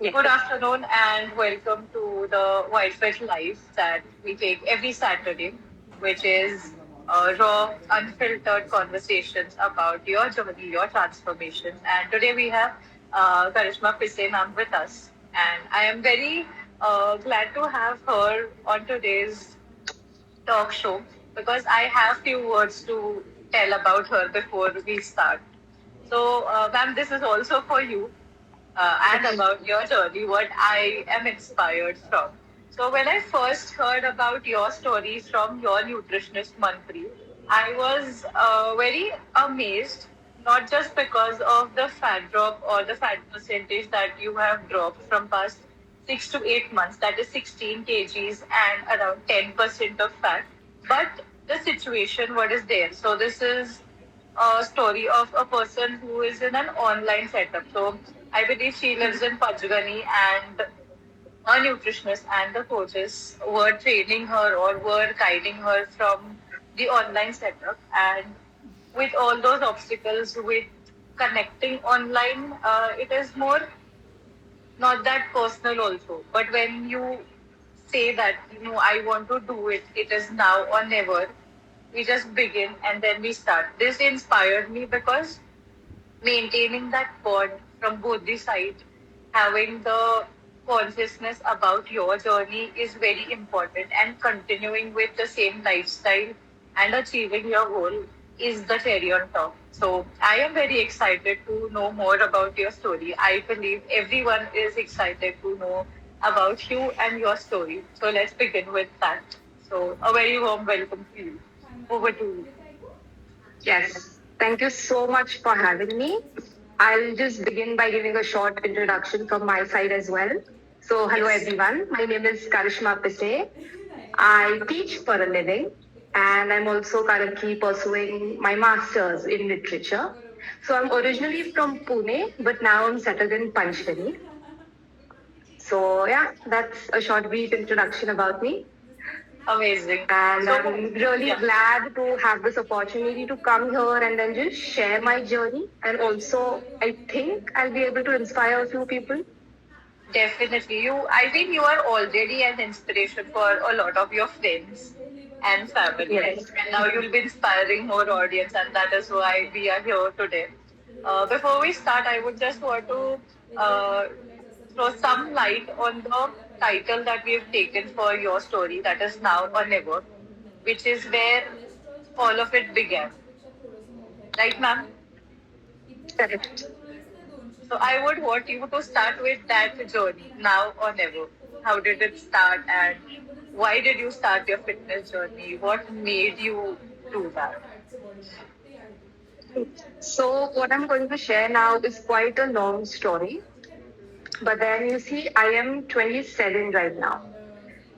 Good afternoon and welcome to the WildFit Live that we take every Saturday, which is raw, unfiltered conversations about your journey, your transformations. And today we have Karishma Pise ma'am with us. And I am very glad to have her on today's talk show because I have few words to tell about her before we start. So, ma'am, this is also for you and about your journey, what I am inspired from. So, when I first heard about your story from your nutritionist Manpreet, I was very amazed, not just because of the fat drop or the fat percentage that you have dropped from past 6 to 8 months, that is 16 kgs and around 10% of fat, but the situation what is there. So, this is a story of a person who is in an online setup. So I believe she lives in Pachgani and a nutritionist and the coaches were training her or were guiding her from the online setup. And with all those obstacles, with connecting online, it is more not that personal also. But when you say that, I want to do it, it is now or never, we just begin and then we start. This inspired me because maintaining that bond from both the sides, having the consciousness about your journey is very important, and continuing with the same lifestyle and achieving your goal is the cherry on top. So I am very excited to know more about your story. I believe everyone is excited to know about you and your story. So let's begin with that. So a very warm welcome to you. Over to you. Yes, thank you so much for having me. I'll just begin by giving a short introduction from my side as well. So, hello Yes. everyone. My name is Karishma Pise. I teach for a living and I'm also currently pursuing my master's in literature. So, I'm originally from Pune, but now I'm settled in Panchgani. So, yeah, that's a short, brief introduction about me. Amazing. And So, I'm really yeah, glad to have this opportunity to come here and then just share my journey. And also, I think I'll be able to inspire a few people. definitely. I think you are already an inspiration for a lot of your friends and family. Yes. And now you'll be inspiring more audience, and that is why we are here today. Before we start, I would just want to uh, throw some light on the title that we have taken for your story, that is Now or Never, which is where all of it began. Right, ma'am? Correct. So I would want you to start with that journey, now or never. How did it start and why did you start your fitness journey? What made you do that? So, what I'm going to share now is quite a long story. But then you see, I am 27 right now.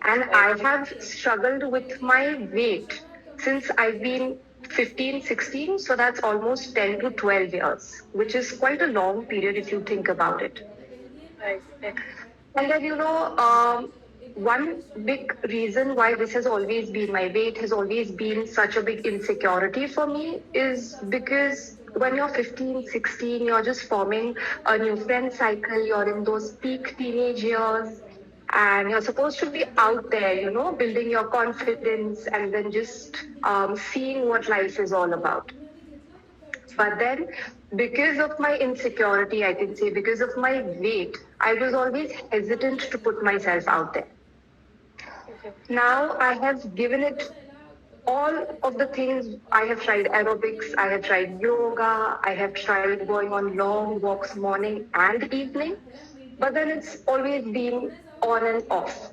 And Right. I have struggled with my weight since I've been 15, 16. So that's almost 10 to 12 years, which is quite a long period if you think about it. Right. And then, one big reason why this has always been, my weight has always been such a big insecurity for me is because when you're 15, 16, you're just forming a new friend cycle, you're in those peak teenage years, and you're supposed to be out there, building your confidence and then just seeing what life is all about. But then, because of my insecurity, I can say, because of my weight, I was always hesitant to put myself out there. Okay. Now I have given it all of the things. I have tried aerobics, I have tried yoga, I have tried going on long walks morning and evening, but then it's always been on and off.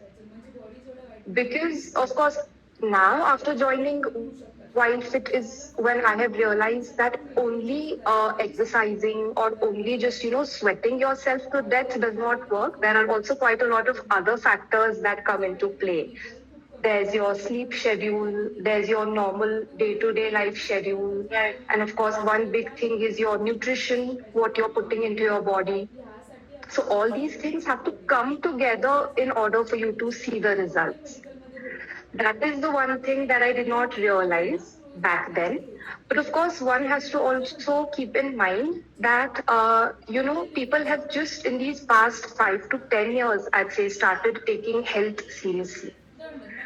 Because, of course, now after joining WildFit is when I have realized that only exercising or only just, sweating yourself to death does not work. There are also quite a lot of other factors that come into play. There's your sleep schedule, there's your normal day to day life schedule. Right. And of course, one big thing is your nutrition, what you're putting into your body. So, all these things have to come together in order for you to see the results. That is the one thing that I did not realize back then. But of course, one has to also keep in mind that, people have just in these past 5 to 10 years, I'd say, started taking health seriously.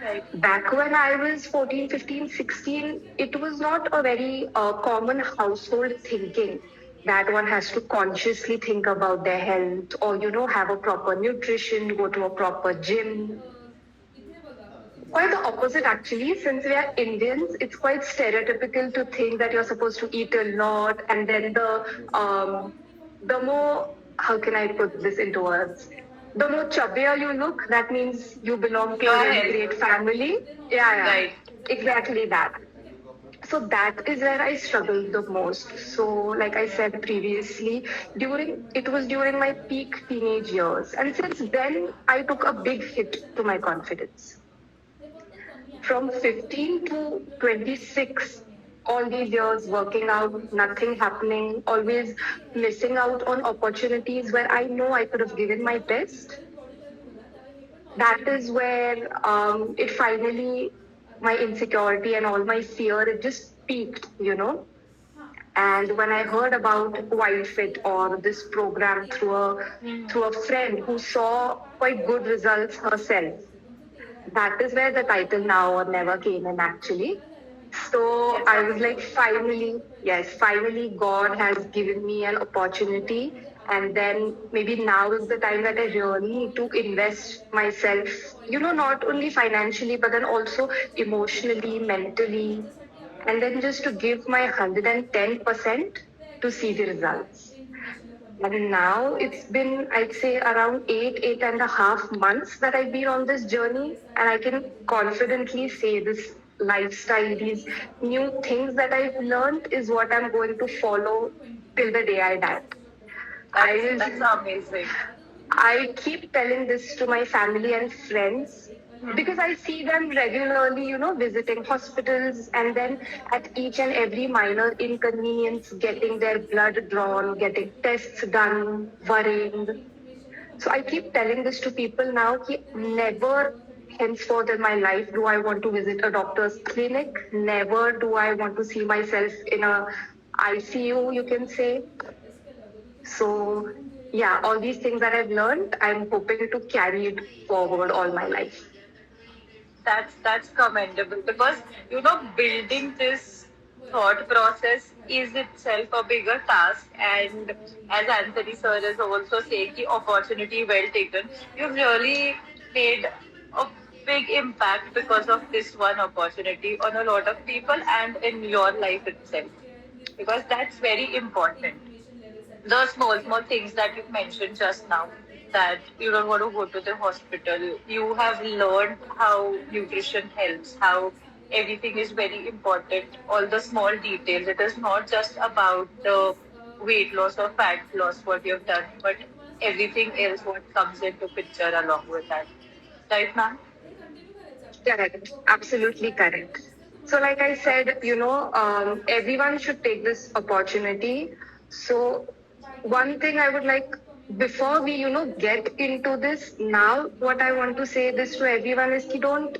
Right. Back when I was 14, 15, 16, it was not a very common household thinking that one has to consciously think about their health or, have a proper nutrition, go to a proper gym. Quite the opposite, actually. Since we are Indians, it's quite stereotypical to think that you're supposed to eat a lot, and then the more, how can I put this into words? The more chubbier you look, that means you belong to You a are really healthy. great family. Yeah, yeah, Right. exactly that. So that is where I struggled the most. So, like I said previously, during it was during my peak teenage years, and since then I took a big hit to my confidence from 15 to 26, all these years working out, nothing happening, always missing out on opportunities where I know I could have given my best. That is where it finally, my insecurity and all my fear, it just peaked. And when I heard about WildFit or this program through a friend who saw quite good results herself, that is where the title now or never came in, actually. So It's I was like, amazing. finally, yes, finally, God has given me an opportunity. And then maybe now is the time that I really need to invest myself, not only financially, but then also emotionally, mentally, and then just to give my 110% to see the results. And now it's been, I'd say, around 8.5 months that I've been on this journey. And I can confidently say this lifestyle, these new things that I've learned is what I'm going to follow till the day I die. I was That's amazing. I keep telling this to my family and friends because I see them regularly, visiting hospitals and then at each and every minor inconvenience, getting their blood drawn, getting tests done, worrying. So I keep telling this to people now, never henceforth in my life do I want to visit a doctor's clinic. Never do I want to see myself in a ICU, you can say. So, yeah, all these things that I've learned, I'm hoping to carry it forward all my life. That's commendable because building this thought process is itself a bigger task. And as Anthony sir is also saying, the opportunity well taken. You've really made a big impact because of this one opportunity on a lot of people and in your life itself. Because that's very important, the small things that you mentioned just now, that you don't want to go to the hospital, you have learned how nutrition helps, how everything is very important, all the small details. It is not just about the weight loss or fat loss what you've done, but everything else what comes into picture along with that, right ma'am? Correct. Absolutely correct. So, like I said, everyone should take this opportunity. So, one thing I would like, before we, get into this, now what I want to say this to everyone is ki don't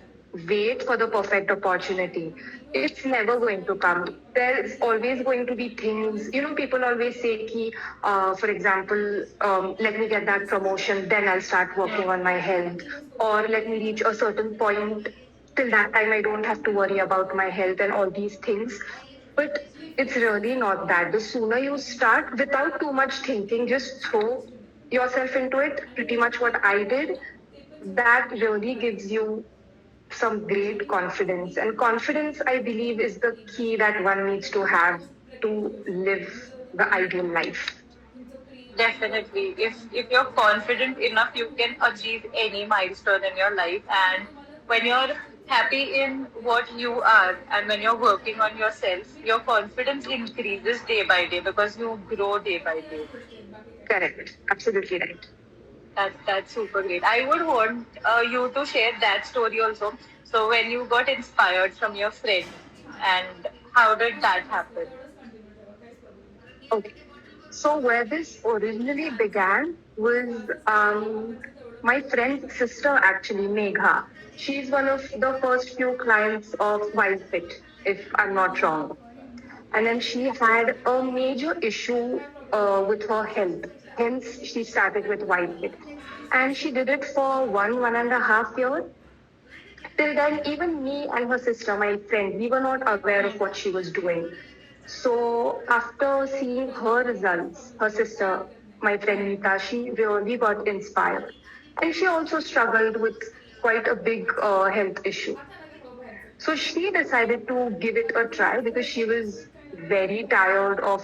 wait for the perfect opportunity. It's never going to come. There's always going to be things, people always say ki, for example, let me get that promotion, then I'll start working on my health, or let me reach a certain point. Till that time, I don't have to worry about my health and all these things. But it's really not that. The sooner you start without too much thinking, just throw yourself into it, pretty much what I did, that really gives you some great confidence. And confidence, I believe, is the key that one needs to have to live the ideal life. Definitely. If you're confident enough, you can achieve any milestone in your life. And when you're happy in what you are and when you're working on yourself, your confidence increases day by day because you grow day by day. Correct. Absolutely right. That's super great. I would want you to share that story also. So when you got inspired from your friend, and how did that happen? Okay. So where this originally began was my friend's sister, actually, Megha. She's one of the first few clients of WildFit, if I'm not wrong. and then she had a major issue with her health. Hence, she started with WildFit. And she did it for 1.5 years. Till then, even me and her sister, my friend, we were not aware of what she was doing. So after seeing her results, her sister, my friend Nita, she really got inspired. And she also struggled with quite a big health issue. So she decided to give it a try because she was very tired of,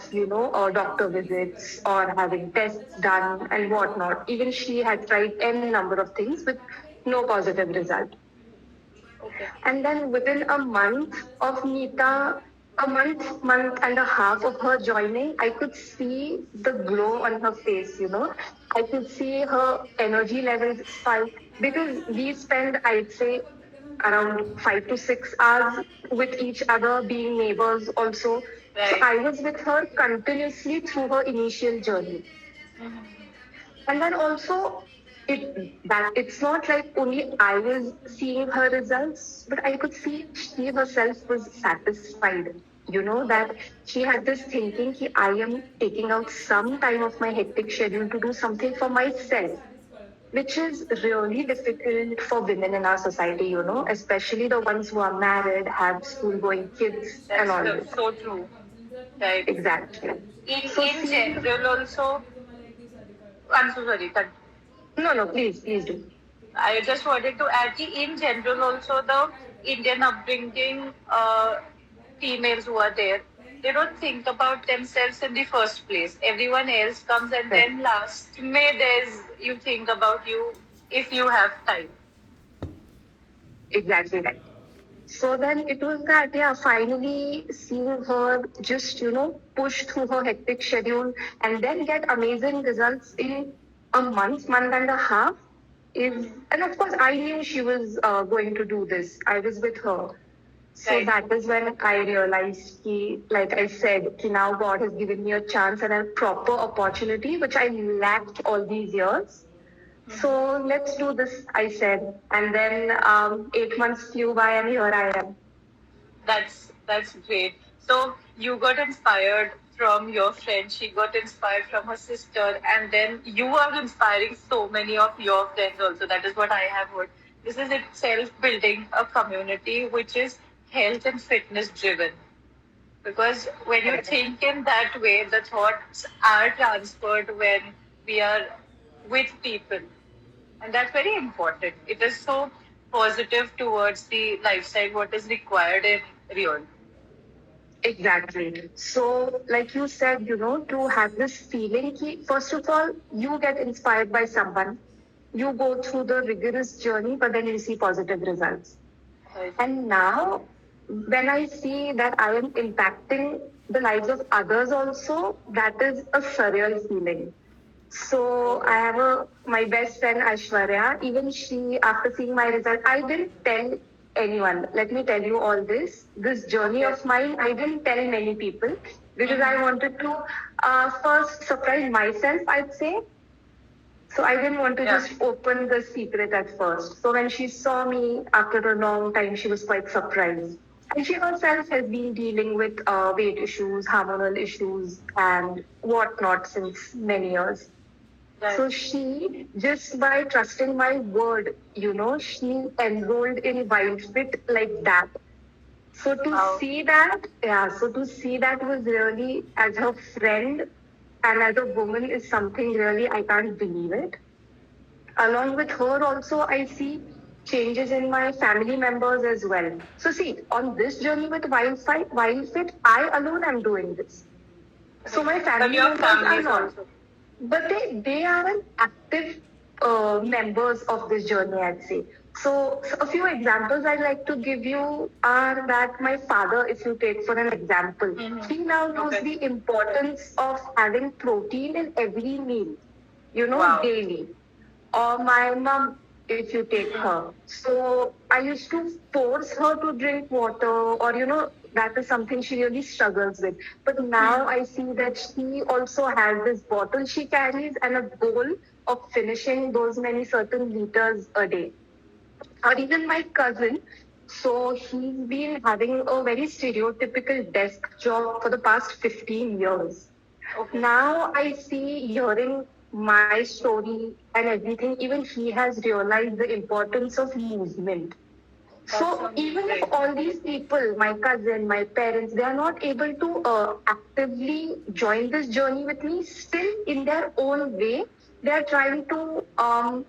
doctor visits or having tests done and whatnot. Even she had tried any number of things with no positive result. Okay. And then within a month of Nita, month and a half of her joining, I could see the glow on her face, I could see her energy levels spike because we spend, I'd say, around 5 to 6 hours with each other, being neighbors also. So Right. I was with her continuously through her initial journey. And then also, it's not like only I was seeing her results, but I could see she herself was satisfied. That she had this thinking, I am taking out some time of my hectic schedule to do something for myself, which is really difficult for women in our society, especially the ones who are married, have school going kids, and That's all this. so true. Right. Exactly. In So, in see, general, also, I'm so sorry. no, no, please do. I just wanted to add, कि in general, also the Indian upbringing, females who are there, they don't think about themselves in the first place. Everyone else comes, and Right. then last, may there's you think about you if you have time. Exactly right. So then it was that, yeah, finally seeing her just, push through her hectic schedule and then get amazing results in a month and a half is, and of course, I knew she was going to do this. I was with her. So Right. that is when I realized, like I said, now God has given me a chance and a proper opportunity, which I lacked all these years. So let's do this, I said. And then 8 months flew by and here I am. That's great. So you got inspired from your friend, she got inspired from her sister, and then you are inspiring so many of your friends also. That is what I have heard. This is itself building a community which is health and fitness driven. Because when you think in that way, the thoughts are transferred when we are with people. And that's very important. It is so positive towards the lifestyle, what is required in real. Exactly. So, like you said, to have this feeling, first of all, you get inspired by someone, you go through the rigorous journey, but then you see positive results. Right. And now, when I see that I am impacting the lives of others also, that is a surreal feeling. So I have my best friend Ashwarya. Even she, after seeing my result, I didn't tell anyone. Let me tell you all this. This journey Okay. of mine, I didn't tell many people because I wanted to first surprise myself, I'd say. So I didn't want to Yeah. just open the secret at first. So when she saw me after a long time, she was quite surprised. And she herself has been dealing with weight issues, hormonal issues, and whatnot since many years. Right. So she, just by trusting my word, she enrolled in WildFit like that. So to Wow. see that, yeah, so to see that was really, as her friend and as a woman, is something really, I can't believe it. Along with her also, I see changes in my family members as well. So see, on this journey with WildFit, I alone am doing this. So Right. my But family your members are families not. also. But they are an active members of this journey, I'd say. So a few examples I'd like to give you are that my father, if you take for an example, he now knows Okay. the importance of having protein in every meal, Wow. daily. Or my mom, if you take her. So I used to force her to drink water, or that is something she really struggles with. But now I see that she also has this bottle she carries and a goal of finishing those many certain liters a day. Or even my cousin, So he's been having a very stereotypical desk job for the past 15 years. Okay. Now I see, hearing my story and everything, even he has realized the importance of movement. That's So even if amazing. all these people, my cousin, my parents, they are not able to actively join this journey with me, still in their own way, they are trying to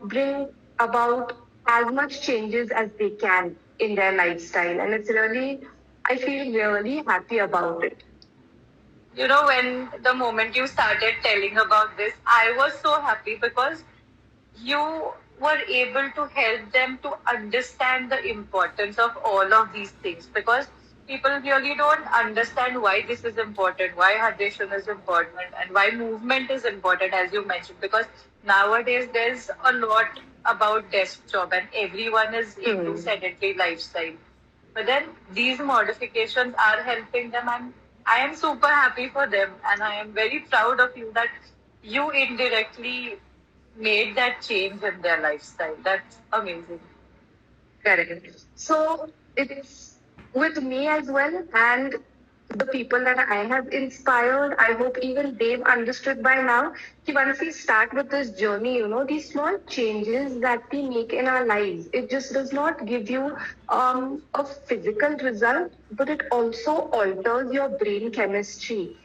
bring about as much changes as they can in their lifestyle. And it's really, I feel really happy about it. You know, when the moment you started telling about this, I was so happy because you were able to help them to understand the importance of all of these things, because people really don't understand why this is important, why hydration is important, and why movement is important, as you mentioned. Because nowadays there's a lot about desk job and everyone is into Hmm. sedentary lifestyle. But then these modifications are helping them, and I am super happy for them. And I am very proud of you that you indirectly made that change in their lifestyle. That's amazing. Correct. So it's with me as well, and the people that I have inspired, I hope even they've understood by now. Ki once we start with this journey, these small changes that we make in our lives, it just does not give you a physical result, but it also alters your brain chemistry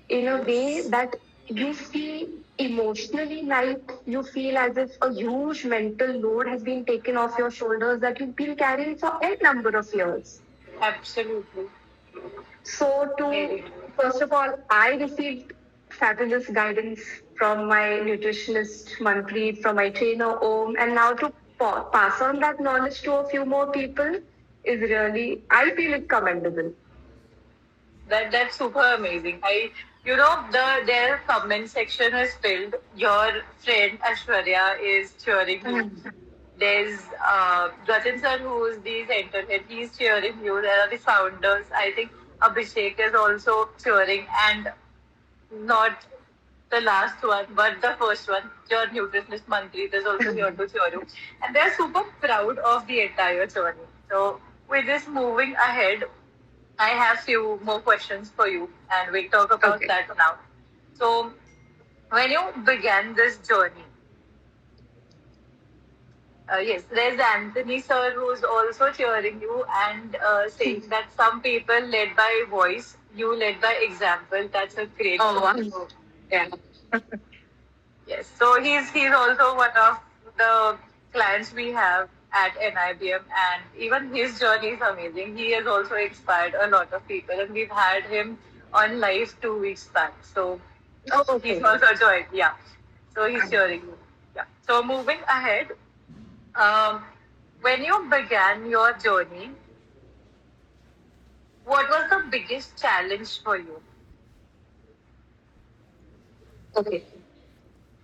in a way Yes, that you feel emotionally light. You feel as if a huge mental load has been taken off your shoulders that you've been carrying for a number of years. absolutely. So, Very to true. first of all, I received fabulous guidance from my nutritionist, Manpreet, from my trainer, Om, and now to pass on that knowledge to a few more people is really, I feel it commendable. That's super amazing. Their comment section is filled. Your friend Ashwarya is cheering you. There's Gajan sir, who is the center head. He's cheering you. There are the founders. I think Abhishek is also cheering, and not the last one, but the first one. Your nutritionist Manpreet is also here to cheer you, and they're super proud of the entire journey. So, with this moving ahead, I have few more questions for you, and we'll talk about Okay. that now. So, when you began this journey, yes, there's Anthony sir who's also cheering you and saying that some people led by voice, you led by example. That's a great Oh, quote. wow. So, Yeah. yes, so he's also one of the clients we have at NIBM, and even his journey is amazing. He has also inspired a lot of people, and we've had him on live 2 weeks back. So Oh, he's okay. also joined. Yeah, so he's cheering you. Yeah. So moving ahead, um, when you began your journey, what was the biggest challenge for you? Okay.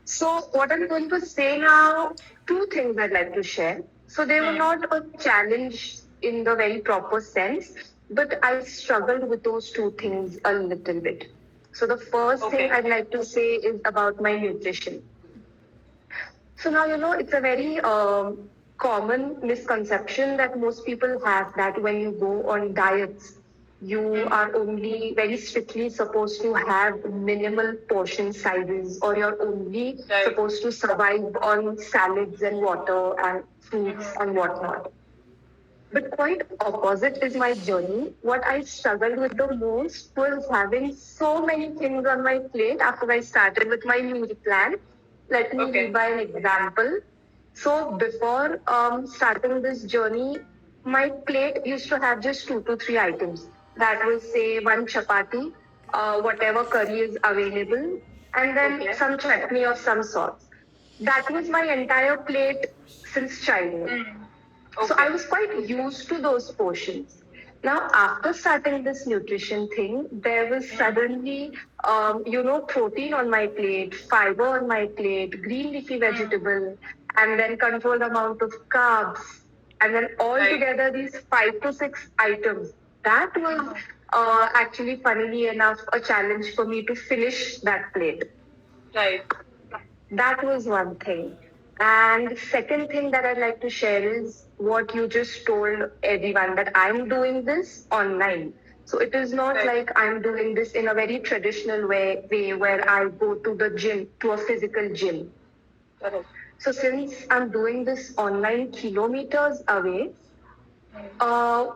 So, what I'm going to say now, two things I'd like to share. So, they were Hmm. not a challenge in the very proper sense, but I struggled with those two things a little bit. So, the first thing Okay. I'd like to say is about my nutrition. So, now, it's a very common misconception that most people have that when you go on diets, you Hmm. are only very strictly supposed to have minimal portion sizes, or you're only Right. supposed to survive on salads and water and fruits Hmm. and whatnot. But quite opposite is my journey. What I struggled with the most was having so many things on my plate after I started with my meal plan. Let me Okay. lead by an example. So before starting this journey, my plate used to have just 2 to 3 items. That was, say, one chapati, whatever curry is available, and then Okay. some chutney of some sort. That was my entire plate since childhood. Hmm. So I Okay. was quite used to those portions. Now, after starting this nutrition thing, there was Hmm. suddenly, protein on my plate, fiber on my plate, green leafy Hmm. vegetable, and then controlled amount of carbs, and then all Right. together these 5 to 6 items. That was actually, funnily enough, a challenge for me to finish that plate. Right. That was one thing. And second thing that I'd like to share is what you just told everyone, that I'm doing this online. So it is not Right. like I'm doing this in a very traditional way where I go to the gym, to a physical gym. Correct. So since I'm doing this online kilometers away, uh,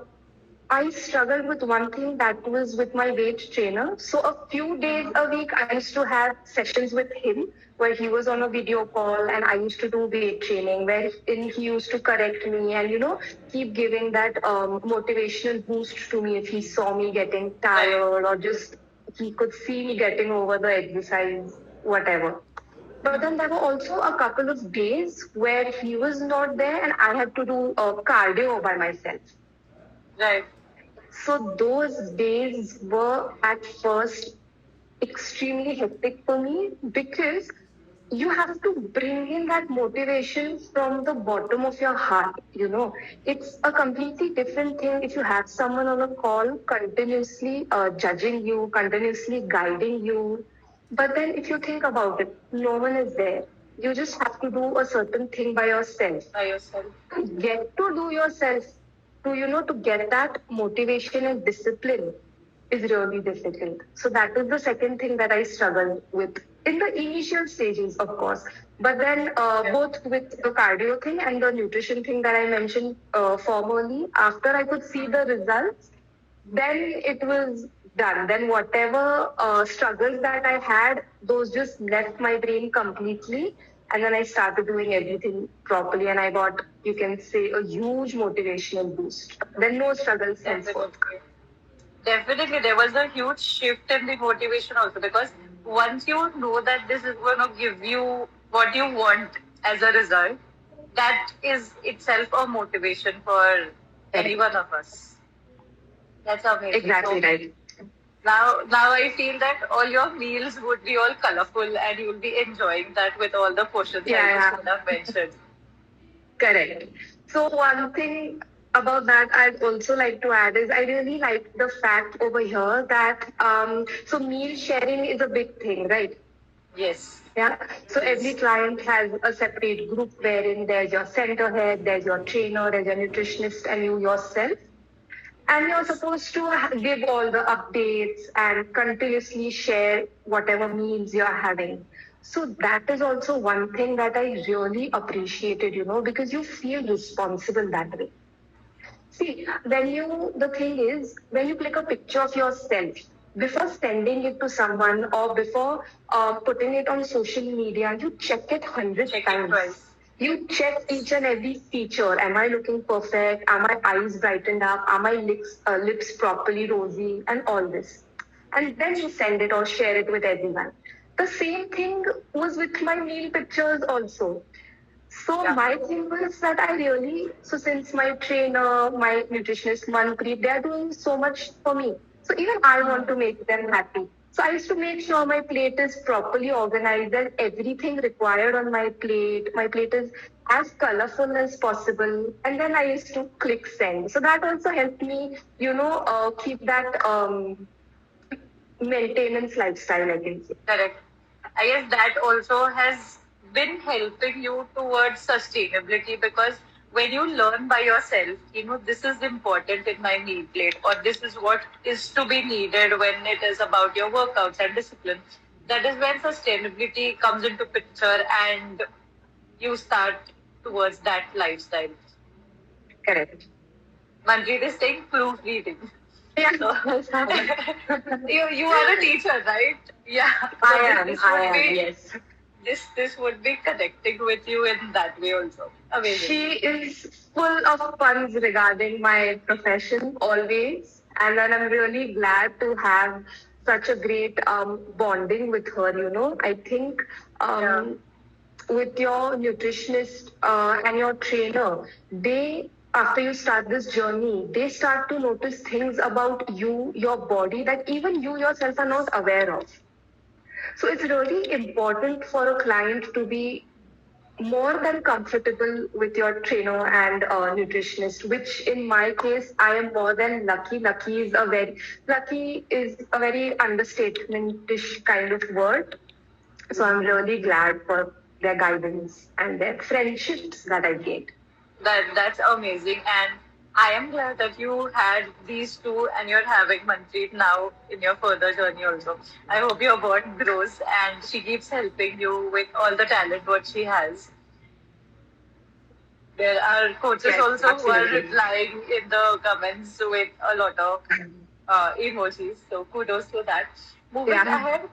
I struggled with one thing, that was with my weight trainer. So a few days a week, I used to have sessions with him where he was on a video call and I used to do weight training, wherein he used to correct me and, keep giving that motivational boost to me if he saw me getting Right. tired, or just he could see me getting over the exercise, whatever. But then there were also a couple of days where he was not there and I had to do cardio by myself. Right. So those days were at first extremely hectic for me, because you have to bring in that motivation from the bottom of your heart. It's a completely different thing if you have someone on a call continuously judging you, continuously guiding you. But then if you think about it, no one is there. You just have to do a certain thing by yourself. By yourself. Get to do yourself, to get that motivation and discipline is really difficult. So that is the second thing that I struggled with in the initial stages, of course. But then Yeah. both with the cardio thing and the nutrition thing that I mentioned formerly, after I could see the results, then it was done. Then whatever struggles that I had, those just left my brain completely. And then I started doing everything properly, and I got, you can say, a huge motivational boost. Then no struggles henceforth. Definitely. Definitely, there was a huge shift in the motivation also, because once you know that this is going to give you what you want as a result, that is itself a motivation for any Correct. one of us. That's amazing. Exactly So right. now I feel that all your meals would be all colorful and you'll be enjoying that with all the portions I just Yeah, would have mentioned. correct. So one thing about that I'd also like to add is I really like the fact over here that so meal sharing is a big thing, right? Yes, Yeah. So it every is. client has a separate group wherein there's your center head, there's your trainer, there's your nutritionist, and you yourself. And you're Yes. supposed to give all the updates and continuously share whatever meals you're having. So that is also one thing that I really appreciated, because you feel responsible that way. See, the thing is, when you click a picture of yourself, before sending it to someone or before putting it on social media, you check it 100 Check it times. twice. You check each and every feature. Am I looking perfect? Are my eyes brightened up? Are my lips properly rosy? And all this. And then you send it or share it with everyone. The same thing was with my meal pictures also. So Yeah. my thing was that so since my trainer, my nutritionist, Manpreet, they are doing so much for me. So even I want to make them happy. So I used to make sure my plate is properly organized and everything required on my plate is as colorful as possible. And then I used to click send. So that also helped me, keep that maintenance lifestyle, I can say. Correct. I guess that also has been helping you towards sustainability, because when you learn by yourself, this is important in my meal plate, or this is what is to be needed when it is about your workouts and discipline. That is when sustainability comes into picture and you start towards that lifestyle. Correct. Manjeet is saying proofreading. Yeah, So you are a teacher, right? Yeah. I So this, am. this I would am. be Yes. this would be connecting with you in that way also. Amazing. She is full of puns regarding my profession always. And then I'm really glad to have such a great bonding with her. I think Yeah. with your nutritionist and your trainer, after you start this journey, they start to notice things about you, your body, that even you yourself are not aware of. So it's really important for a client to be more than comfortable with your trainer and nutritionist, which in my case I am more than lucky. Lucky is a very understatementish kind of word. So I'm really glad for their guidance, and their friendships that I gained. That's amazing, and I am glad that you had these two, and you're having Manpreet now in your further journey also. I hope your bond grows, and she keeps helping you with all the talent what she has. There are coaches Yes, also who are absolutely. replying in the comments with a lot of emojis. So kudos to that. Moving Yeah. ahead,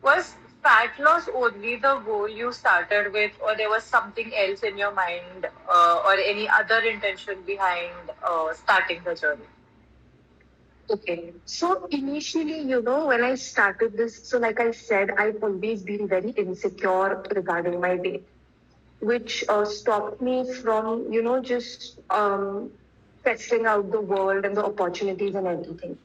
was fat loss only the goal you started with, or there was something else in your mind, or any other intention behind starting the journey? Okay. So initially, when I started this, so like I said, I've always been very insecure regarding my weight, which stopped me from, just testing out the world and the opportunities and everything.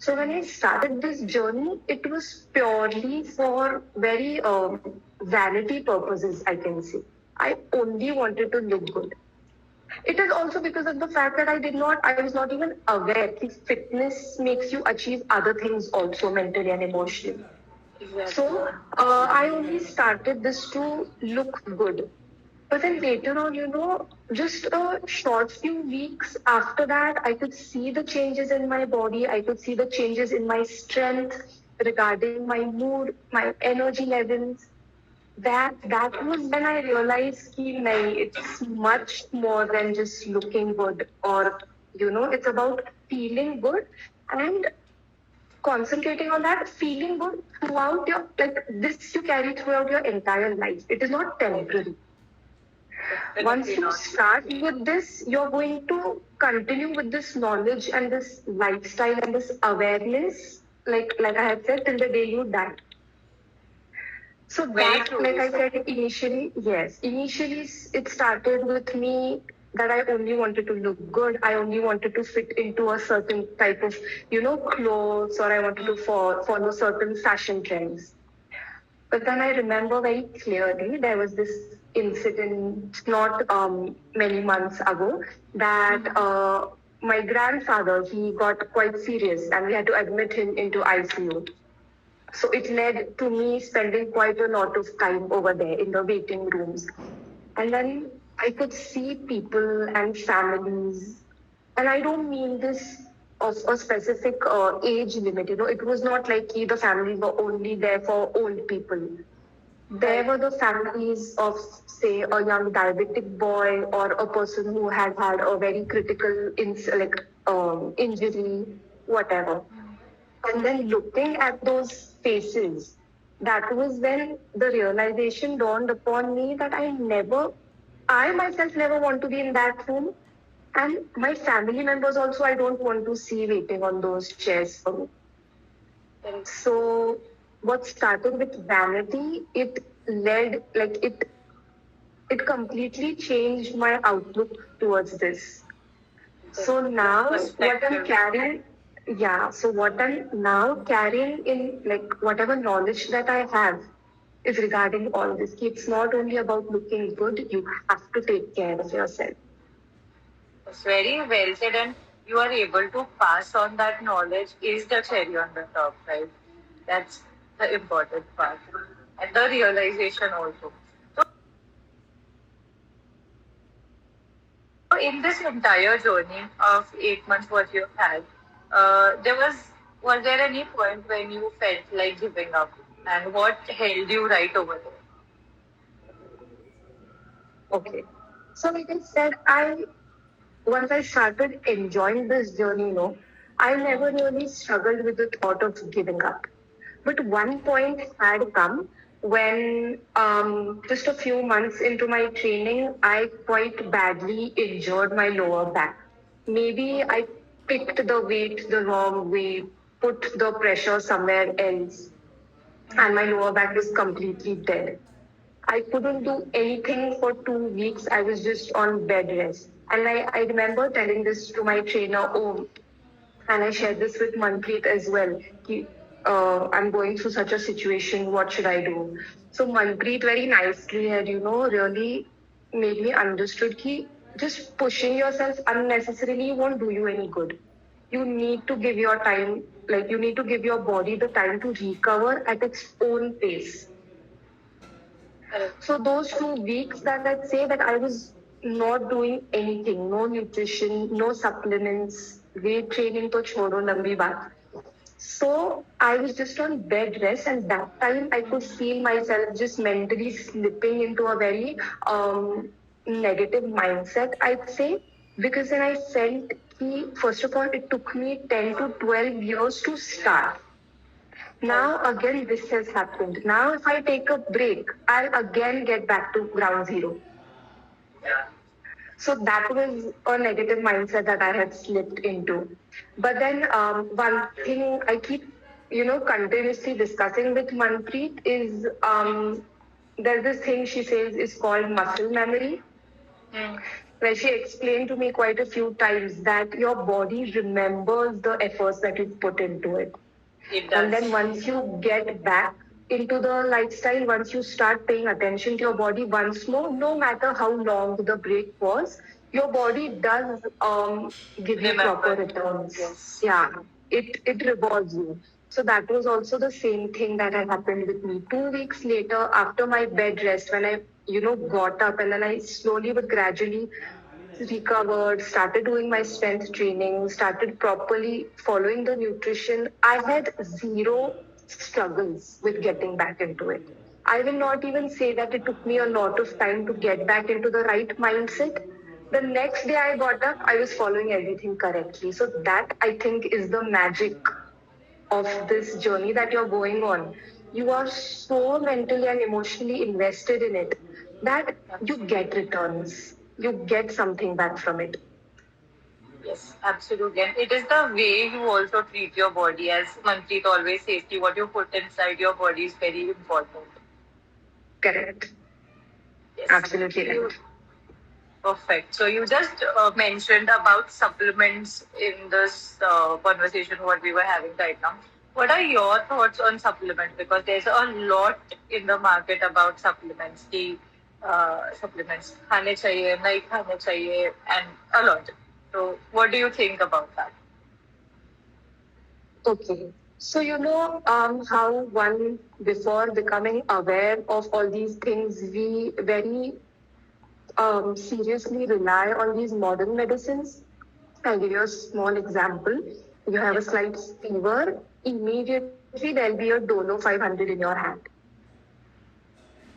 So when I started this journey, it was purely for very vanity purposes, I can say. I only wanted to look good. It is also because of the fact that I was not even aware that fitness makes you achieve other things also mentally and emotionally. Exactly. So I only started this to look good. But then later on, just a short few weeks after that, I could see the changes in my body. I could see the changes in my strength regarding my mood, my energy levels. That was when I realized कि नहीं, it's much more than just looking good, or it's about feeling good and concentrating on that feeling good throughout your, like, this you carry throughout your entire life. It is not temporary. Once Definitely you not. start with this, you're going to continue with this knowledge and this lifestyle and this awareness, like I had said, till the day you die. So Very that, like truly I said. said initially, yes, initially it started with me that I only wanted to look good. I only wanted to fit into a certain type of, clothes, or I wanted to follow certain fashion trends. But then I remember very clearly there was this incident not many months ago that my grandfather, he got quite serious and we had to admit him into ICU. So it led to me spending quite a lot of time over there in the waiting rooms. And then I could see people and families, and I don't mean this of a specific age limit. It was not like the families were only there for old people. There Right. were the families of, say, a young diabetic boy or a person who had had a very critical injury, whatever. And then looking at those faces, that was when the realization dawned upon me that I myself never want to be in that room. And my family members also, I don't want to see waiting on those chairs for me. Right. So what started with vanity, it completely changed my outlook towards this. So The now what I'm perspective. carrying, yeah, so what I'm now carrying in, like, whatever knowledge that I have is regarding all this. It's not only about looking good, you have to take care of yourself. It's very well said, and you are able to pass on that knowledge is the cherry on the top, right? That's the important part, and the realization also. So, in this entire journey of 8 months, what you've had, was there any point when you felt like giving up, and what held you right over there? Okay. So like I said, once I started enjoying this journey, I never really struggled with the thought of giving up. But one point had come when, just a few months into my training, I quite badly injured my lower back. Maybe I picked the weight the wrong way, put the pressure somewhere else, and my lower back was completely dead. I couldn't do anything for 2 weeks. I was just on bed rest. And I remember telling this to my trainer, and I shared this with Manpreet as well. I'm going through such a situation. What should I do? So Manpreet very nicely had, really made me understood that just pushing yourself unnecessarily won't do you any good. You need to give your time, like, you need to give your body the time to recover at its own pace. So those 2 weeks that I'd say that I was not doing anything, no nutrition, no supplements, weight training to chodo lambi baat. So I was just on bed rest, and that time I could feel myself just mentally slipping into a very negative mindset, I'd say, because then I felt कि, first of all, it took me 10 to 12 years to start. Right. Now again this has happened. Now if I take a break, I'll again get back to ground zero. So that was a negative mindset that I had slipped into. But then one thing I keep, continuously discussing with Manpreet is there's this thing she says is called muscle memory, Mm. where she explained to me quite a few times that your body remembers the efforts that you've put into it. It And does. then once you get back into the lifestyle, once you start paying attention to your body once more, no matter how long the break was, your body does give you proper Remember. returns. Yes. Yeah, it rewards you. So that was also the same thing that had happened with me. 2 weeks later, after my bed rest, when I got up and then I slowly but gradually recovered, started doing my strength training, started properly following the nutrition, I had zero struggles with getting back into it. I will not even say that it took me a lot of time to get back into the right mindset. The next day I got up, I was following everything correctly. So that I think is the magic of this journey that you're going on. You are so mentally and emotionally invested in it that you get Absolutely. returns. You get something back from it. Yes, absolutely. And it is the way you also treat your body. As Manpreet always says, ki what you put inside your body is very important. Correct. Yes. So Absolutely you right. perfect. So you just mentioned about supplements in this conversation what we were having right now. What are your thoughts on supplements? Because there's a lot in the market about supplements. कि supplements खाने चाहिए, नहीं खाने चाहिए, and a lot. So what do you think about that? Okay. So how one before becoming aware of all these things, we very seriously rely on these modern medicines. I'll give you a small example. You have a Yes. slight fever, immediately there'll be a Dolo 500 in your hand.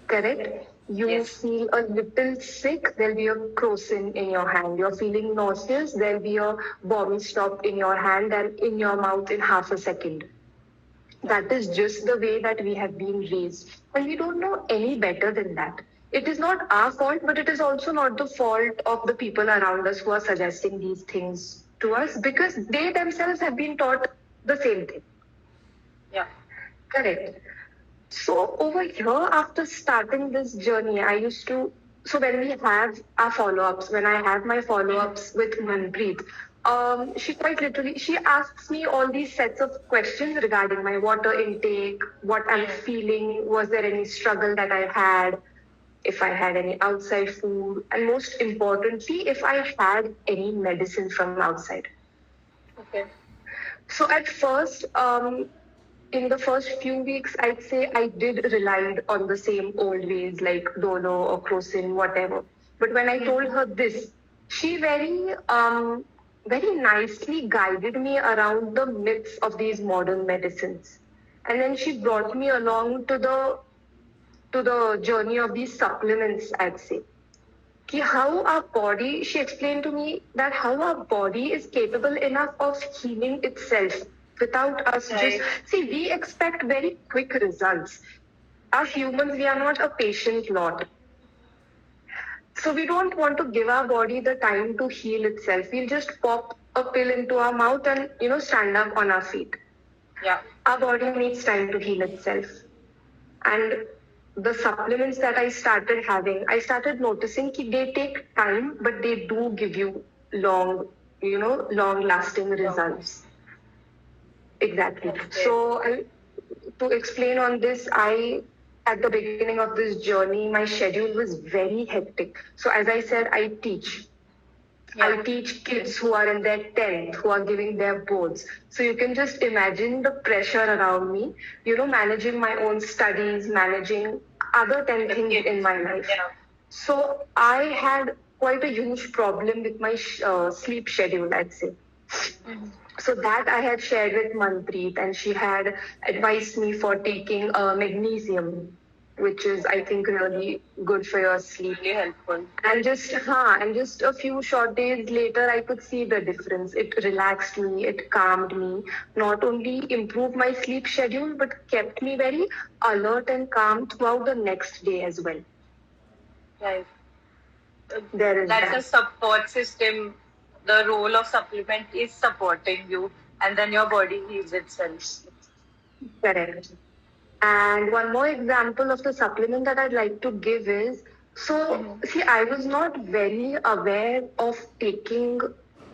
Correct? You Yes. feel a little sick, there'll be a crocin in your hand. You're feeling nauseous, there'll be a bomby stop in your hand and in your mouth in half a second. Yeah. That is just the way that we have been raised. And we don't know any better than that. It is not our fault, but it is also not the fault of the people around us who are suggesting these things to us because they themselves have been taught the same thing. Yeah. Correct. So over here, after starting this journey, I used to. So when we have our follow-ups, when I have my follow-ups with Manpreet, she quite literally she asks me all these sets of questions regarding my water intake, what I'm Mm. feeling, was there any struggle that I had, if I had any outside food, and most importantly, if I had any medicine from outside. Okay. So at first, in the first few weeks, I'd say I did rely on the same old ways like Dolo or Crocin, whatever. But when I told her this, she very nicely guided me around the myths of these modern medicines. And then she brought me along to the journey of these supplements, I'd say. Ki how our body, she explained to me that how our body is capable enough of healing itself without us just Right. see, we expect very quick results. As humans, we are not a patient lot. So we don't want to give our body the time to heal itself. We'll just pop a pill into our mouth and stand up on our feet. Yeah. Our body needs time to heal itself. And the supplements that I started having, I started noticing that they take time, but they do give you long lasting Long results. last. Exactly. That's great. So to explain on this, at the beginning of this journey, my schedule was very hectic. So as I said, I teach. Yeah. I teach kids who are in their 10th, who are giving their boards. So you can just imagine the pressure around me, managing my own studies, managing other 10 with things in kids. my life. Yeah. So I had quite a huge problem with my sleep schedule, I'd say. Mm-hmm. So that I had shared with Manpreet, and she had advised me for taking magnesium, which is, I think, really good for your sleep. Really helpful. And just a few short days later, I could see the difference. It relaxed me, it calmed me, not only improved my sleep schedule, but kept me very alert and calm throughout the next day as well. Right. There is That's a that. support system. The role of supplement is supporting you, and then your body heals itself. Correct. And one more example of the supplement that I'd like to give is, so Mm-hmm. see, I was not very aware of taking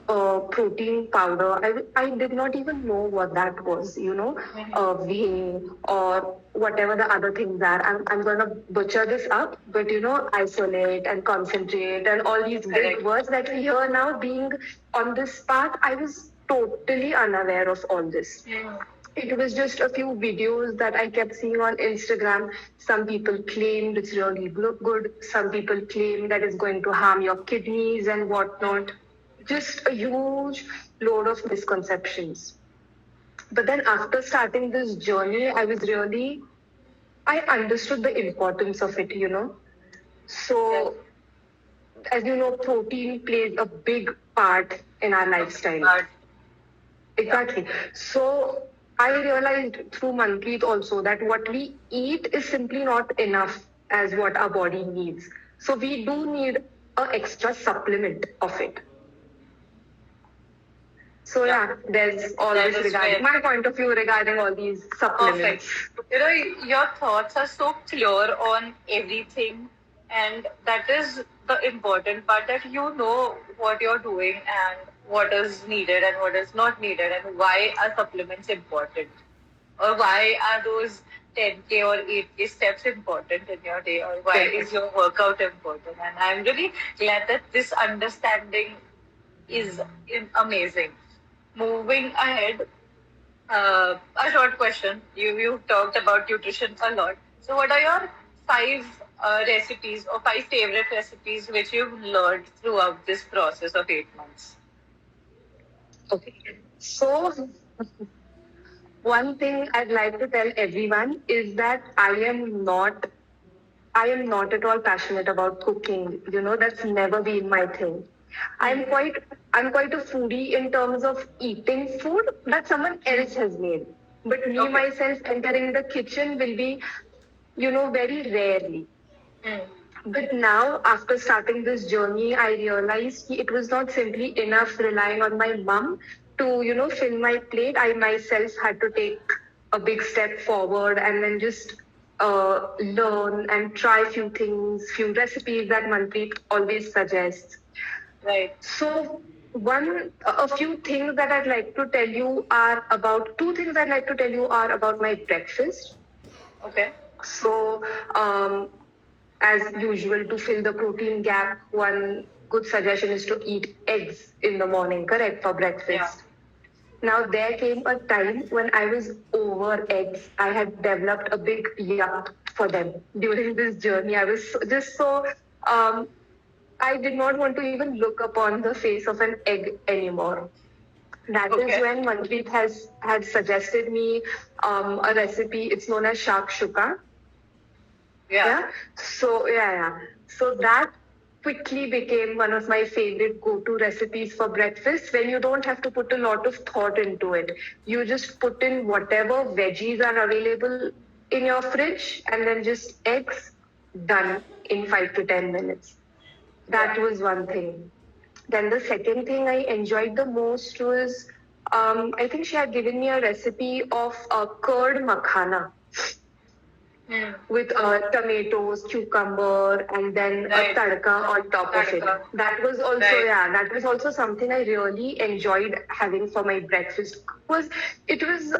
protein powder. I did not even know what that was, Mm-hmm. whey or whatever the other things are. I'm going to butcher this up, but isolate and concentrate and all these big Correct. words that we hear now. Being on this path, I was totally unaware of all this. Mm. It was just a few videos that I kept seeing on Instagram. Some people claimed it's really good. Some people claim that it's going to harm your kidneys and whatnot. Just a huge load of misconceptions. But then after starting this journey, I understood the importance of it. Yes. So, as you know, protein plays a big part in our A big lifestyle. part. Yeah. Exactly. So I realized through Manpreet also that what we eat is simply not enough as what our body needs. So we do need an extra supplement of it. So Yeah. yeah, there's all That this is regarding where my point of view regarding all these perfect. supplements. Your thoughts are so clear on everything, and that is the important part that you know what you're doing and what is needed and what is not needed, and why are supplements important, or why are those 10K or 8K steps important in your day, or why is Correct. your workout important. And I'm really glad that this understanding is amazing. Moving ahead, a short question. You've talked about nutrition a lot. So, what are your five recipes or five favorite recipes which you've learned throughout this process of 8 months? Okay. So one thing I'd like to tell everyone is that I am not at all passionate about cooking. That's never been my thing. I'm Hmm. quite I'm quite a foodie in terms of eating food that someone else has made. But me Okay. myself entering the kitchen will be, very rarely. Hmm. But now, after starting this journey, I realized it was not simply enough relying on my mom to, fill my plate. I myself had to take a big step forward and then just learn and try few things, few recipes that Manpreet always suggests. Right. So, a few things that I'd like to tell you are about two things I'd like to tell you are about my breakfast. Okay. So, as usual, to fill the protein gap, one good suggestion is to eat eggs in the morning, correct, for Yeah. breakfast. Now, there came a time when I was over eggs. I had developed a big yuck for them during this journey. I was just so, um, I did not want to even look upon the face of an egg anymore. That is Okay. when Manpreet had suggested me a recipe. It's known as shakshuka. Yeah. Yeah. So So that quickly became one of my favorite go-to recipes for breakfast when you don't have to put a lot of thought into it. You just put in whatever veggies are available in your fridge and then just eggs done in 5 to 10 minutes. Yeah. That was one thing. Then the second thing I enjoyed the most was I think she had given me a recipe of curd makhana Hmm. with tomatoes, cucumber, and then a Right. tadka on top of it. Tadka. Right. That was also something I really enjoyed having for my breakfast. It was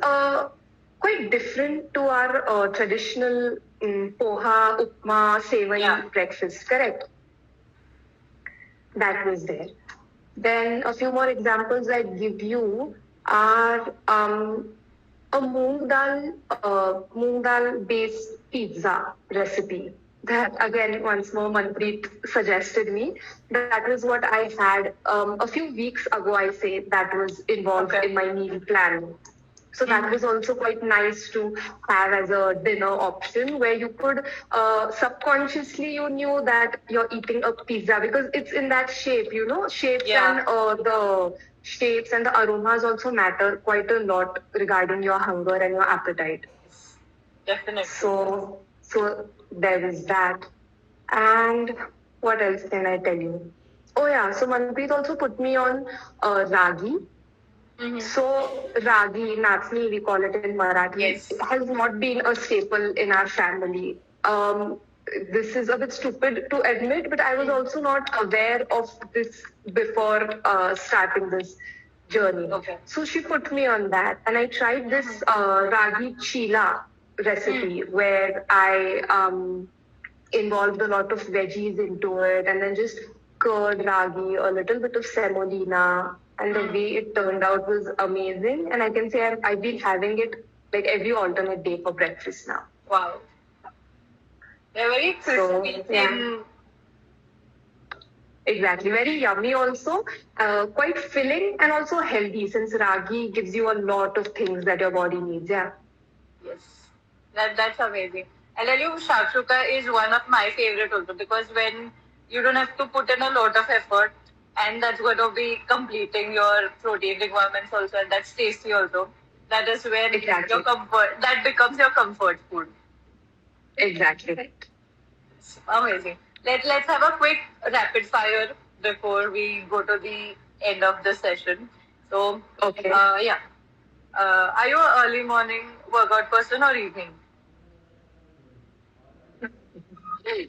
quite different to our traditional poha, upma, Yeah. sevai breakfast. Correct? That was there. Then a few more examples I give you are moong dal based pizza recipe. That again, once more, Manpreet suggested me. That was what I had a few weeks ago. I say that was involved Okay. in my meal plan. So that was Mm-hmm. also quite nice to have as a dinner option where you could subconsciously you knew that you're eating a pizza because it's in that shape, shapes and Yeah. shapes and the aromas also matter quite a lot regarding your hunger and your appetite. Yes. Definitely. So there is that. And what else can I tell you? Oh yeah, so Manpreet also put me on ragi. Mm-hmm. So ragi, natsni, we call it in Marathi, Yes. has not been a staple in our family. This is a bit stupid to admit, but I was Mm. also not aware of this before starting this journey. Okay. So she put me on that, and I tried this Mm-hmm. ragi chila Mm. recipe where I involved a lot of veggies into it and then just curd, ragi, a little bit of semolina. And the Mm. way it turned out was amazing. And I can say I've been having it like every alternate day for breakfast now. Wow. They're very crispy, So, yeah, thin. exactly. Very yummy also, quite filling and also healthy since ragi gives you a lot of things that your body needs. Yeah. Yes. That's amazing. I tell you, shakshuka is one of my favorite also because when you don't have to put in a lot of effort and that's going to be completing your protein requirements also and that's tasty also. That is when your Exactly. comfort, that becomes your comfort food. Exactly right. Amazing. Let's have a quick rapid fire before we go to the end of the session. So, Okay. yeah. Are you an early morning workout person or evening?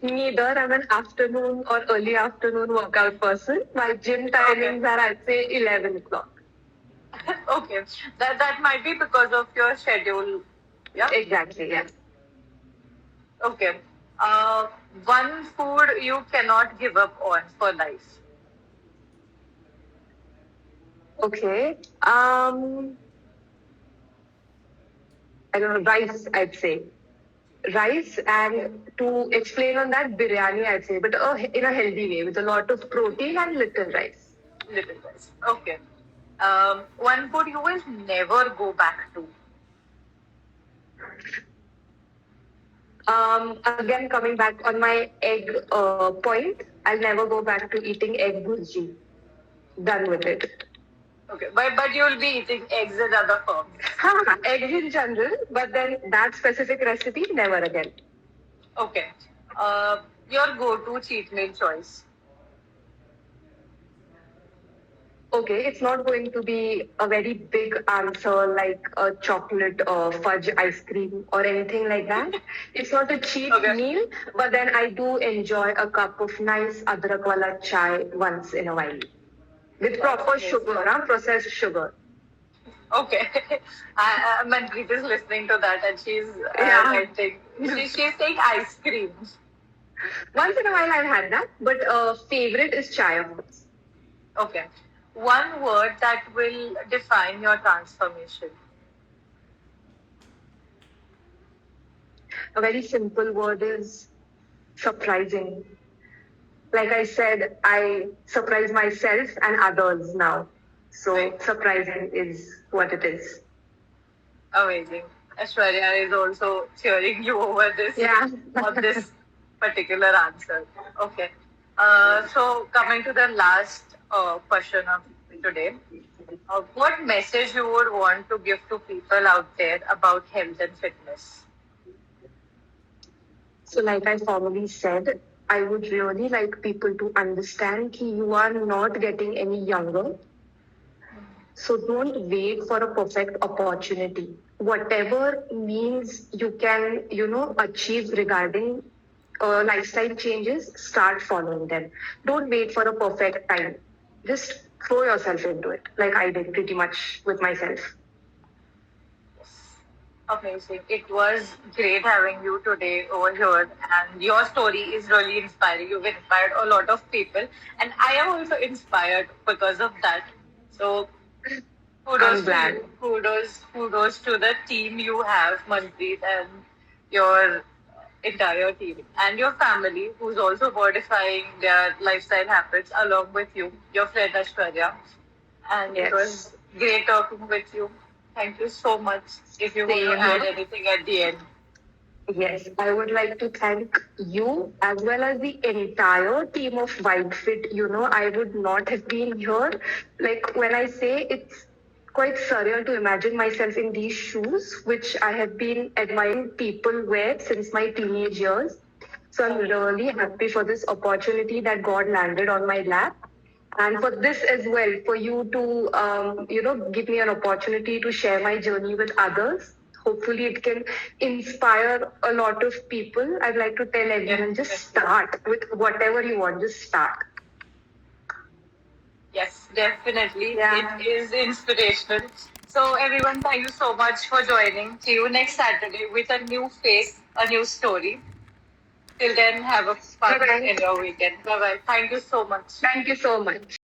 Neither. I'm an afternoon or early afternoon workout person. My gym Okay. timings are, I'd say, 11 o'clock. Okay. That might be because of your schedule. Yeah. Exactly, yeah. Okay. Uh, one food you cannot give up on for life. Okay. I don't know, rice, I'd say. Rice, Okay. and to explain on that, biryani, I'd say, but in a healthy way with a lot of protein and little rice. Little less. Okay. One food you will never go back to. Again, coming back on my egg point, I'll never go back to eating egg bhurji. Done with it. Okay. But you'll be eating eggs in other forms. Eggs in general, but then that specific recipe, never again. Okay. Your go-to cheat meal choice. Okay, it's not going to be a very big answer like a chocolate fudge ice cream or anything like that. It's not a cheat Okay. meal, but then I do enjoy a cup of nice adrak wala chai once in a while with That's proper amazing. sugar, processed sugar. Okay. Manpreet is listening to that and she's Yeah, writing. She's saying ice cream. once in a while I've had that, but favorite is chai, of course. Okay. One word that will define your transformation. A very simple word is surprising. Like I said, I surprise myself and others now. Right. So surprising is what it is. Amazing. Ashwarya is also cheering you over this Yeah. on this particular answer. Okay. So coming to the last question of today, what message you would want to give to people out there about health and fitness? So like I formally said, I would really like people to understand that you are not getting any younger. So don't wait for a perfect opportunity. Whatever means you can, achieve regarding lifestyle changes, start following them. Don't wait for a perfect time. Just throw yourself into it, like I did pretty much with myself. Yes. Amazing. It was great having you today over here, and your story is really inspiring. You've inspired a lot of people, and I am also inspired because of that. So, Kudos I'm to glad. you. Kudos to the team you have, Manpreet, and your entire team and your family, who's also modifying their lifestyle habits along with you, your friend Ashwarya. And it Yes. was great talking with you. Thank you so much. If you want to Same add here. anything at the end. Yes, I would like to thank you as well as the entire team of WildFit. I would not have been here. Like when I say it's quite surreal to imagine myself in these shoes, which I have been admiring people wear since my teenage years. So I'm really happy for this opportunity that God landed on my lap. And for this as well, for you to, give me an opportunity to share my journey with others. Hopefully, it can inspire a lot of people. I'd like to tell everyone just Definitely. start with whatever you want, just start. Yes, definitely. It Yeah. is inspirational. So, everyone, thank you so much for joining. See you next Saturday with a new face, a new story. Till then, have a Bye fun bye. in your weekend. Bye bye. Thank you so much. Thank you so much.